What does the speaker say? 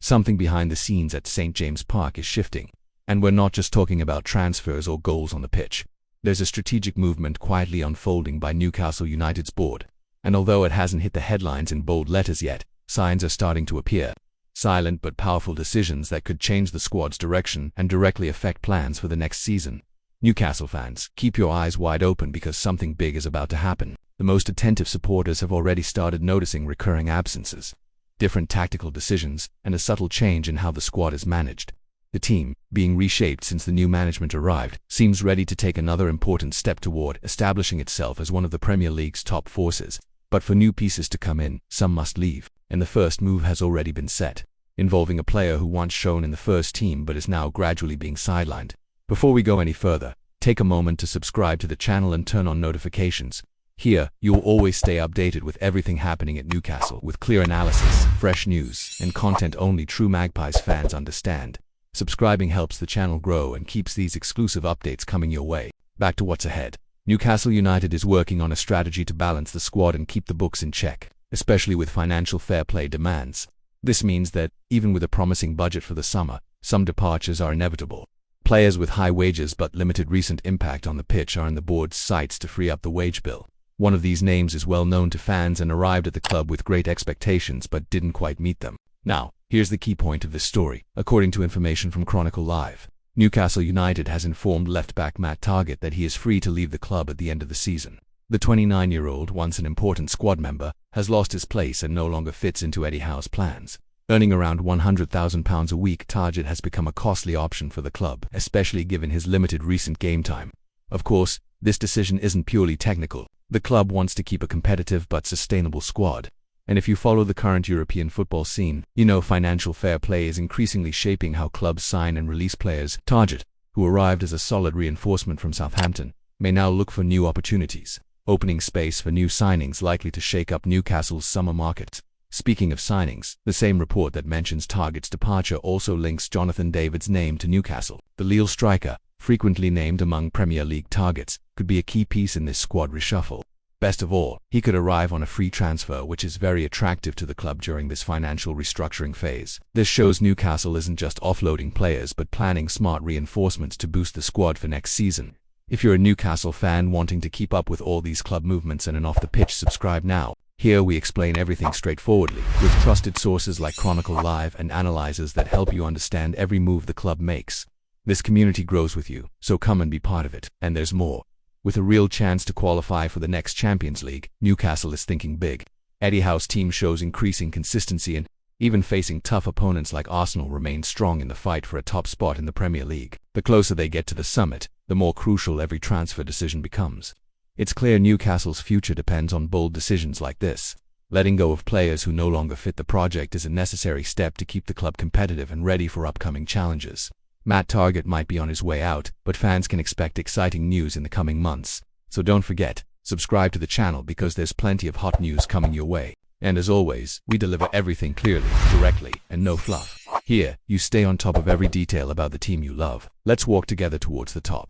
something behind the scenes at St. James Park is shifting. And we're not just talking about transfers or goals on the pitch. There's a strategic movement quietly unfolding by Newcastle United's board. And although it hasn't hit the headlines in bold letters yet, signs are starting to appear. Silent but powerful decisions that could change the squad's direction and directly affect plans for the next season. Newcastle fans, keep your eyes wide open because something big is about to happen. The most attentive supporters have already started noticing recurring absences, different tactical decisions, and a subtle change in how the squad is managed. The team, being reshaped since the new management arrived, seems ready to take another important step toward establishing itself as one of the Premier League's top forces. But for new pieces to come in, some must leave, and the first move has already been set, involving a player who once shone in the first team but is now gradually being sidelined. Before we go any further, take a moment to subscribe to the channel and turn on notifications. Here, you'll always stay updated with everything happening at Newcastle, with clear analysis, fresh news, and content only true Magpies fans understand. Subscribing helps the channel grow and keeps these exclusive updates coming your way. Back to what's ahead. Newcastle United is working on a strategy to balance the squad and keep the books in check, especially with financial fair play demands. This means that, even with a promising budget for the summer, some departures are inevitable. Players with high wages but limited recent impact on the pitch are in the board's sights to free up the wage bill. One of these names is well known to fans and arrived at the club with great expectations but didn't quite meet them. Now, here's the key point of this story. According to information from Chronicle Live, Newcastle United has informed left-back Matt Targett that he is free to leave the club at the end of the season. The 29-year-old, once an important squad member, has lost his place and no longer fits into Eddie Howe's plans. Earning around £100,000 a week, Targett has become a costly option for the club, especially given his limited recent game time. Of course, this decision isn't purely technical. The club wants to keep a competitive but sustainable squad. And if you follow the current European football scene, you know financial fair play is increasingly shaping how clubs sign and release players. Targett, who arrived as a solid reinforcement from Southampton, may now look for new opportunities, opening space for new signings likely to shake up Newcastle's summer market. Speaking of signings, the same report that mentions Targett's departure also links Jonathan David's name to Newcastle. The Lille striker, frequently named among Premier League targets, could be a key piece in this squad reshuffle. Best of all, he could arrive on a free transfer, which is very attractive to the club during this financial restructuring phase. This shows Newcastle isn't just offloading players but planning smart reinforcements to boost the squad for next season. If you're a Newcastle fan wanting to keep up with all these club movements and an off-the-pitch, subscribe now. Here we explain everything straightforwardly, with trusted sources like Chronicle Live and analyzers that help you understand every move the club makes. This community grows with you, so come and be part of it. And there's more. With a real chance to qualify for the next Champions League, Newcastle is thinking big. Eddie Howe's team shows increasing consistency and, even facing tough opponents like Arsenal, remains strong in the fight for a top spot in the Premier League. The closer they get to the summit, the more crucial every transfer decision becomes. It's clear Newcastle's future depends on bold decisions like this. Letting go of players who no longer fit the project is a necessary step to keep the club competitive and ready for upcoming challenges. Matt Targett might be on his way out, but fans can expect exciting news in the coming months. So don't forget, subscribe to the channel because there's plenty of hot news coming your way. And as always, we deliver everything clearly, directly, and no fluff. Here, you stay on top of every detail about the team you love. Let's walk together towards the top.